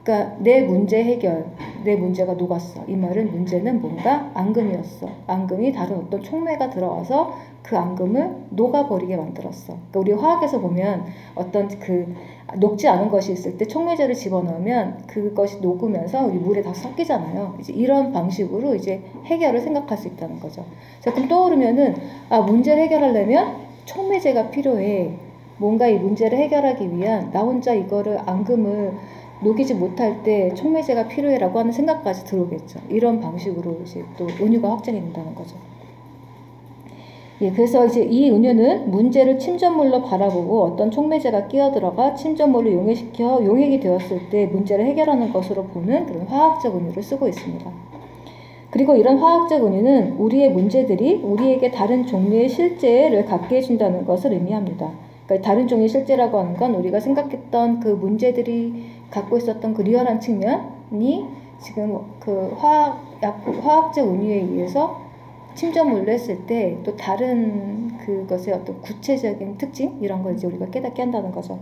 A: 그러니까 내 문제 해결, 내 문제가 녹았어. 이 말은 문제는 뭔가 앙금이었어. 앙금이 다른 어떤 촉매가 들어와서 그 앙금을 녹아버리게 만들었어. 그러니까 우리 화학에서 보면 어떤 그 녹지 않은 것이 있을 때 촉매제를 집어넣으면 그것이 녹으면서 우리 물에 다 섞이잖아요. 이제 이런 방식으로 이제 해결을 생각할 수 있다는 거죠. 자, 그럼 떠오르면은 문제를 해결하려면 촉매제가 필요해. 뭔가 이 문제를 해결하기 위한 나 혼자 이거를 앙금을 녹이지 못할 때 촉매제가 필요해라고 하는 생각까지 들어오겠죠. 이런 방식으로 이제 또 은유가 확장이 된다는 거죠. 그래서 이제 이 은유는 문제를 침전물로 바라보고 어떤 촉매제가 끼어들어가 침전물로 용액이 되었을 때 문제를 해결하는 것으로 보는 그런 화학적 은유를 쓰고 있습니다. 그리고 이런 화학적 은유는 우리의 문제들이 우리에게 다른 종류의 실제를 갖게 해준다는 것을 의미합니다. 그러니까 다른 종류의 실제라고 하는 건 우리가 생각했던 그 문제들이 갖고 있었던 그 리얼한 측면이 지금 그 화학적 은유에 의해서 침전물로 했을 때 또 다른 그것의 어떤 구체적인 특징 이런 걸 이제 우리가 깨닫게 한다는 거죠.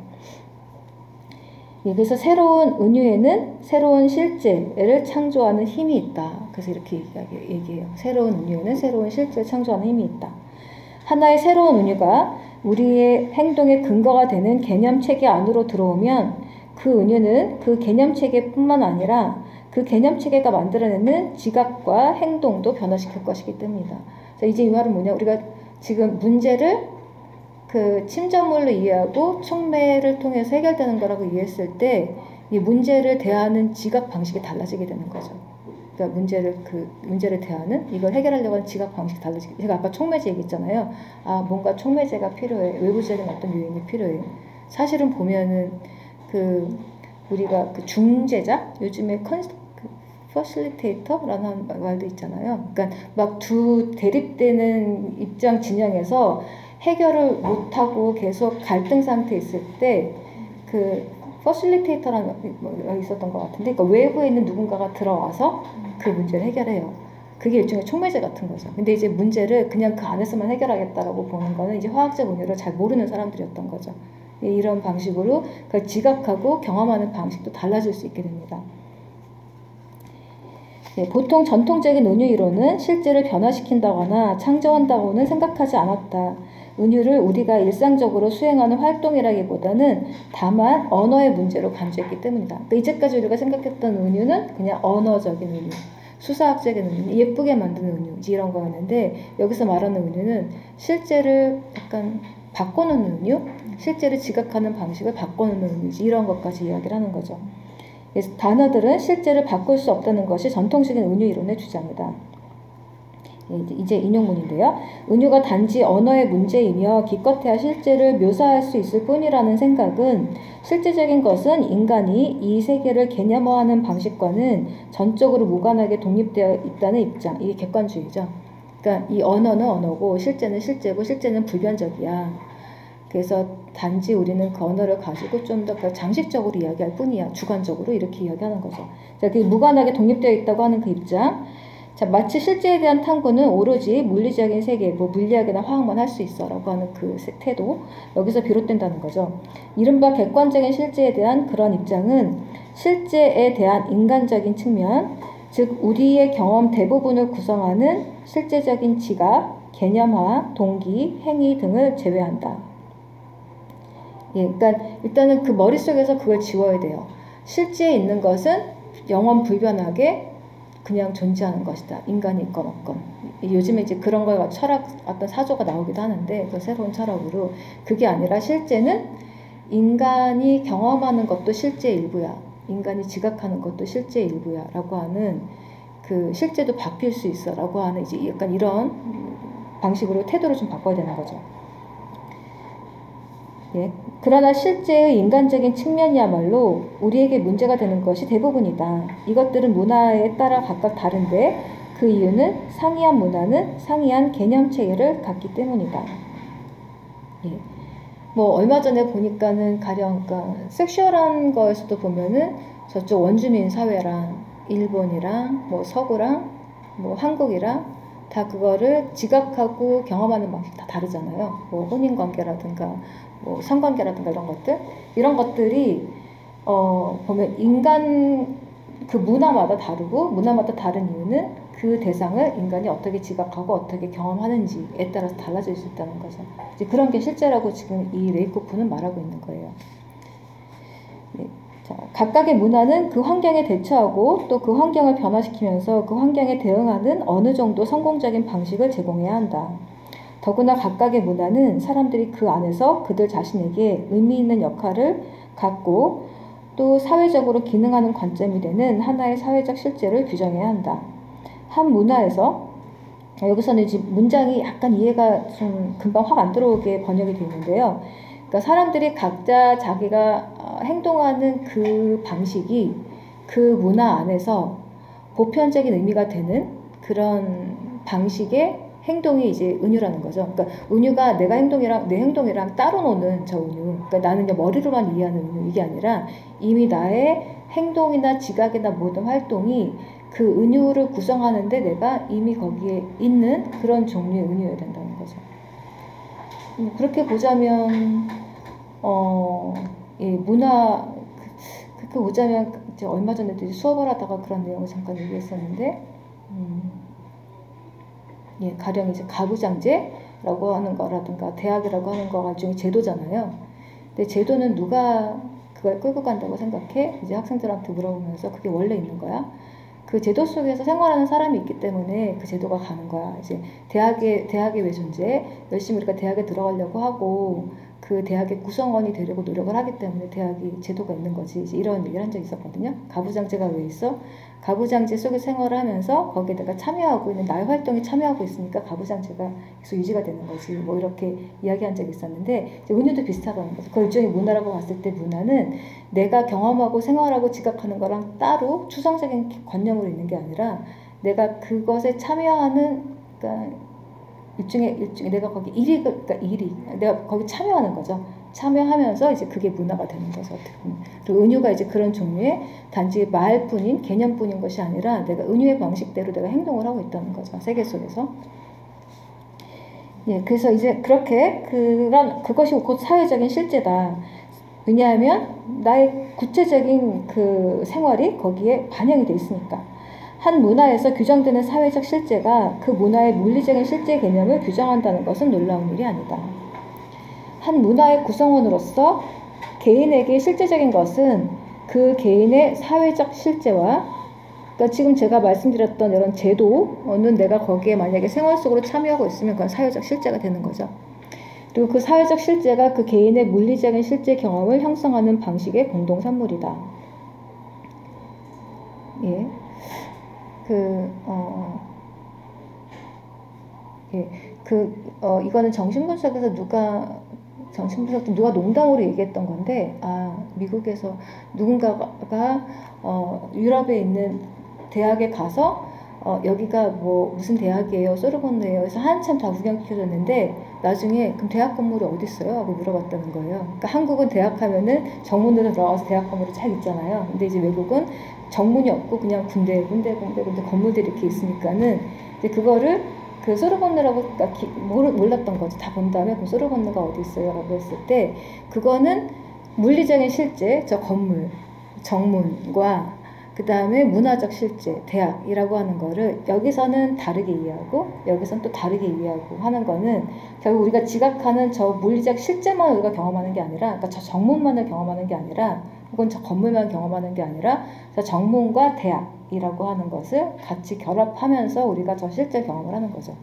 A: 그래서 새로운 은유에는 새로운 실제를 창조하는 힘이 있다. 그래서 이렇게 얘기해요. 새로운 은유에는 새로운 실제를 창조하는 힘이 있다. 하나의 새로운 은유가 우리의 행동의 근거가 되는 개념체계 안으로 들어오면 그 은유는 그 개념체계뿐만 아니라 그 개념체계가 만들어내는 지각과 행동도 변화시킬 것이기 때문이다. 이제 이 말은 뭐냐? 우리가 지금 문제를 그 침전물로 이해하고 촉매를 통해서 해결되는 거라고 이해했을 때 이 문제를 대하는 지각 방식이 달라지게 되는 거죠. 그러니까 문제를 대하는 이걸 해결하려고 하는 지각 방식이 달라지게. 제가 아까 촉매제 얘기했잖아요. 뭔가 촉매제가 필요해. 외부적인 어떤 요인이 필요해. 사실은 보면은 우리가 그 중재자 요즘에 퍼실리테이터라는 말도 있잖아요. 그러니까 막 두 대립되는 입장 진영에서 해결을 못하고 계속 갈등 상태에 있을 때 그 퍼실리테이터라는 말이 있었던 것 같은데, 그러니까 외부에 있는 누군가가 들어와서 그 문제를 해결해요. 그게 일종의 촉매제 같은 거죠. 근데 이제 문제를 그냥 그 안에서만 해결하겠다라고 보는 거는 이제 화학적 은유를 잘 모르는 사람들이었던 거죠. 이런 방식으로 그걸 지각하고 경험하는 방식도 달라질 수 있게 됩니다. 보통 전통적인 은유 이론은 실제를 변화시킨다거나 창조한다고는 생각하지 않았다. 은유를 우리가 일상적으로 수행하는 활동이라기보다는 다만 언어의 문제로 간주했기 때문이다. 그러니까 이제까지 우리가 생각했던 은유는 그냥 언어적인 은유, 수사학적인 은유, 예쁘게 만드는 은유 이런 거였는데 여기서 말하는 은유는 실제를 약간 바꿔놓는 은유, 실제를 지각하는 방식을 바꿔놓는 은유지 이런 것까지 이야기를 하는 거죠. 그래서 단어들은 실제를 바꿀 수 없다는 것이 전통적인 은유 이론의 주장이다. 이제 인용문인데요. 은유가 단지 언어의 문제이며 기껏해야 실제를 묘사할 수 있을 뿐이라는 생각은 실제적인 것은 인간이 이 세계를 개념화하는 방식과는 전적으로 무관하게 독립되어 있다는 입장. 이게 객관주의죠. 그러니까 이 언어는 언어고 실제는 실제고 실제는 불변적이야. 그래서 단지 우리는 그 언어를 가지고 좀 더 장식적으로 이야기할 뿐이야. 주관적으로 이렇게 이야기하는 거죠. 자, 그 무관하게 독립되어 있다고 하는 그 입장. 자, 마치 실제에 대한 탐구는 오로지 물리적인 세계, 뭐 물리학이나 화학만 할 수 있어 라고 하는 그 태도, 여기서 비롯된다는 거죠. 이른바 객관적인 실제에 대한 그런 입장은 실제에 대한 인간적인 측면, 즉 우리의 경험 대부분을 구성하는 실제적인 지각, 개념화, 동기, 행위 등을 제외한다. 그러니까 일단은 그 머릿속에서 그걸 지워야 돼요. 실제에 있는 것은 영원 불변하게 그냥 존재하는 것이다. 인간이 있건 없건. 요즘에 이제 그런 걸 철학 어떤 사조가 나오기도 하는데 그 새로운 철학으로 그게 아니라 실제는 인간이 경험하는 것도 실제 일부야. 인간이 지각하는 것도 실제 일부야. 라고 하는 그 실제도 바뀔 수 있어. 라고 하는 이제 약간 이런 방식으로 태도를 좀 바꿔야 되는 거죠. 예. 그러나 실제의 인간적인 측면이야말로 우리에게 문제가 되는 것이 대부분이다. 이것들은 문화에 따라 각각 다른데 그 이유는 상이한 문화는 상이한 개념체계를 갖기 때문이다. 예. 뭐 얼마 전에 보니까는 가령 그러니까 섹슈얼한 거에서도 보면은 저쪽 원주민 사회랑 일본이랑 뭐 서구랑 뭐 한국이랑 다 그거를 지각하고 경험하는 방식 다 다르잖아요. 뭐 혼인관계라든가 뭐 성관계라든가 이런 것들이 보면 인간 그 문화마다 다르고 문화마다 다른 이유는 그 대상을 인간이 어떻게 지각하고 어떻게 경험하는지에 따라서 달라질 수 있다는 거죠. 이제 그런 게 실제라고 지금 이 레이코프는 말하고 있는 거예요. 네. 자, 각각의 문화는 그 환경에 대처하고 또 그 환경을 변화시키면서 그 환경에 대응하는 어느 정도 성공적인 방식을 제공해야 한다. 더구나 각각의 문화는 사람들이 그 안에서 그들 자신에게 의미 있는 역할을 갖고 또 사회적으로 기능하는 관점이 되는 하나의 사회적 실제를 규정해야 한다. 한 문화에서 여기서는 이제 문장이 약간 이해가 좀 금방 확 안 들어오게 번역이 되어 있는데요. 그러니까 사람들이 각자 자기가 행동하는 그 방식이 그 문화 안에서 보편적인 의미가 되는 그런 방식의 행동이 이제 은유라는 거죠. 그러니까 은유가 내 행동이랑 따로 노는 저 은유. 그러니까 나는 그냥 머리로만 이해하는 은유 이게 아니라 이미 나의 행동이나 지각이나 모든 활동이 그 은유를 구성하는데 내가 이미 거기에 있는 그런 종류의 은유여야 된다는 거죠. 그렇게 보자면 예, 문화 그렇게 보자면 이제 얼마 전에도 수업을 하다가 그런 내용을 잠깐 얘기했었는데. 예, 가령 이제 가부장제라고 하는 거라든가 대학이라고 하는 거가 일종의 제도잖아요. 근데 제도는 누가 그걸 끌고 간다고 생각해? 이제 학생들한테 물어보면서 그게 원래 있는 거야? 그 제도 속에서 생활하는 사람이 있기 때문에 그 제도가 가는 거야. 이제 대학의 왜 존재? 열심히 우리가 대학에 들어가려고 하고 그 대학의 구성원이 되려고 노력을 하기 때문에 대학이 제도가 있는 거지. 이제 이런 얘기를 한 적이 있었거든요. 가부장제가 왜 있어? 가부장제 속에 생활을 하면서 거기에 내가 참여하고 있는 나의 활동에 참여하고 있으니까 가부장제가 계속 유지가 되는 거지. 뭐 이렇게 이야기한 적이 있었는데 이제 은유도 비슷하다는 거죠. 그 일종의 문화라고 봤을 때 문화는 내가 경험하고 생활하고 지각하는 거랑 따로 추상적인 관념으로 있는 게 아니라 내가 그것에 참여하는 그러니까 일종의 내가 거기 내가 거기 참여하는 거죠. 참여하면서 이제 그게 문화가 되는 거죠. 그리고 은유가 이제 그런 종류의 단지 말뿐인 개념뿐인 것이 아니라 내가 은유의 방식대로 내가 행동을 하고 있다는 거죠. 세계 속에서. 예, 그래서 이제 그렇게 그것이 곧 사회적인 실제다. 왜냐하면 나의 구체적인 그 생활이 거기에 반영이 돼 있으니까. 한 문화에서 규정되는 사회적 실제가 그 문화의 물리적인 실제 개념을 규정한다는 것은 놀라운 일이 아니다. 한 문화의 구성원으로서 개인에게 실제적인 것은 그 개인의 사회적 실제와, 그러니까 지금 제가 말씀드렸던 이런 제도는 내가 거기에 만약에 생활 속으로 참여하고 있으면 그건 사회적 실제가 되는 거죠. 그리고 그 사회적 실제가 그 개인의 물리적인 실제 경험을 형성하는 방식의 공동 산물이다. 예. 이거는 정신분석에서 누가 농담으로 얘기했던 건데, 미국에서 누군가가 유럽에 있는 대학에 가서 여기가 뭐 무슨 대학이에요? 소르본네요. 그래서 한참 다 구경시켜줬는데 나중에 그럼 대학 건물이 어디 있어요? 하고 물어봤다는 거예요. 그러니까 한국은 대학 하면은 정문으로 들어가서 대학 건물이 잘 있잖아요. 근데 이제 외국은 정문이 없고 그냥 군데 건물들이 이렇게 있으니까는 이제 그거를 그 소르본네라고 몰랐던 거지. 다 본 다음에 그 소르본네가 어디 있어요? 라고 했을 때 그거는 물리적인 실제, 저 건물, 정문과 그 다음에 문화적 실제, 대학이라고 하는 거를 여기서는 다르게 이해하고 여기서는 또 다르게 이해하고 하는 거는 결국 우리가 지각하는 저 물리적 실제만 우리가 경험하는 게 아니라, 그러니까 저 정문만을 경험하는 게 아니라, 혹은 저 건물만 경험하는 게 아니라 저 정문과 대학이라고 하는 것을 같이 결합하면서 우리가 저 실제 경험을 하는 거죠.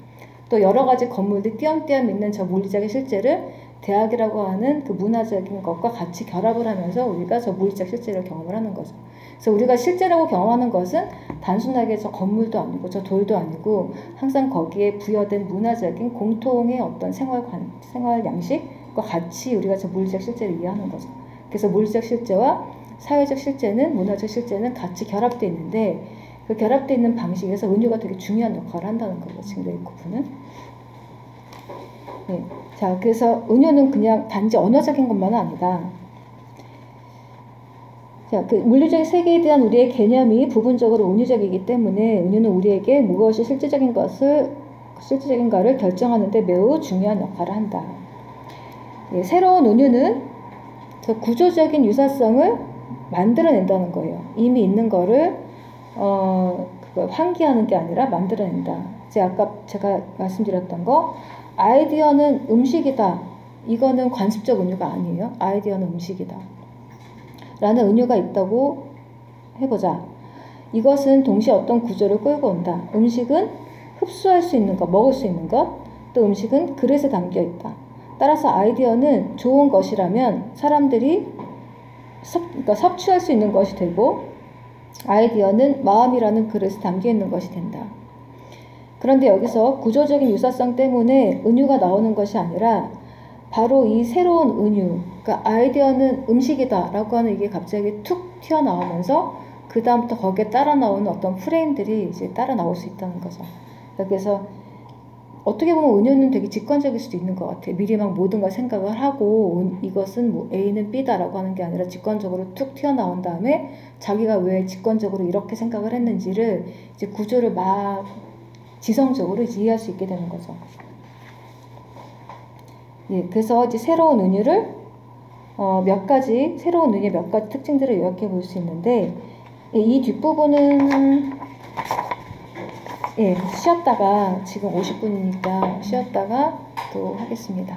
A: 또 여러 가지 건물들 띄엄띄엄 있는 저 물리적인 실제를 대학이라고 하는 그 문화적인 것과 같이 결합을 하면서 우리가 저 물리적 실제를 경험을 하는 거죠. 그래서 우리가 실제라고 경험하는 것은 단순하게 저 건물도 아니고 저 돌도 아니고 항상 거기에 부여된 문화적인 공통의 어떤 생활 양식과 같이 우리가 저 물리적 실제를 이해하는 거죠. 그래서 물리적 실제와 사회적 실제는, 문화적 실제는 같이 결합되어 있는데 그 결합되어 있는 방식에서 은유가 되게 중요한 역할을 한다는 거죠. 지금 레이코프는. 네. 자, 그래서 은유는 그냥 단지 언어적인 것만은 아니다. 자, 그 물리적 세계에 대한 우리의 개념이 부분적으로 은유적이기 때문에 은유는 우리에게 무엇이 실제적인가를 결정하는 데 매우 중요한 역할을 한다. 예, 새로운 은유는 저 구조적인 유사성을 만들어낸다는 거예요. 이미 있는 거를 그걸 환기하는 게 아니라 만들어낸다. 아까 제가 말씀드렸던 거, 아이디어는 음식이다. 이거는 관습적 은유가 아니에요. 아이디어는 음식이다. 라는 은유가 있다고 해보자. 이것은 동시에 어떤 구조를 끌고 온다. 음식은 흡수할 수 있는 것, 먹을 수 있는 것, 또 음식은 그릇에 담겨 있다. 따라서 아이디어는 좋은 것이라면 사람들이 섭취할 수 있는 것이 되고, 아이디어는 마음이라는 그릇에 담겨 있는 것이 된다. 그런데 여기서 구조적인 유사성 때문에 은유가 나오는 것이 아니라 바로 이 새로운 은유, 그러니까 아이디어는 음식이다 라고 하는 이게 갑자기 툭 튀어나오면서 그 다음부터 거기에 따라 나오는 어떤 프레임들이 이제 따라 나올 수 있다는 거죠. 그래서 어떻게 보면 은유는 되게 직관적일 수도 있는 것 같아요. 미리 막 모든 걸 생각을 하고 이것은 뭐 A는 B다라고 하는 게 아니라 직관적으로 툭 튀어나온 다음에 자기가 왜 직관적으로 이렇게 생각을 했는지를 이제 구조를 막 지성적으로 이해할 수 있게 되는 거죠. 예, 그래서 이제 새로운 은유를 새로운 은유의 몇 가지 특징들을 요약해 볼 수 있는데, 예, 이 뒷부분은 쉬었다가 지금 50분이니까 쉬었다가 또 하겠습니다.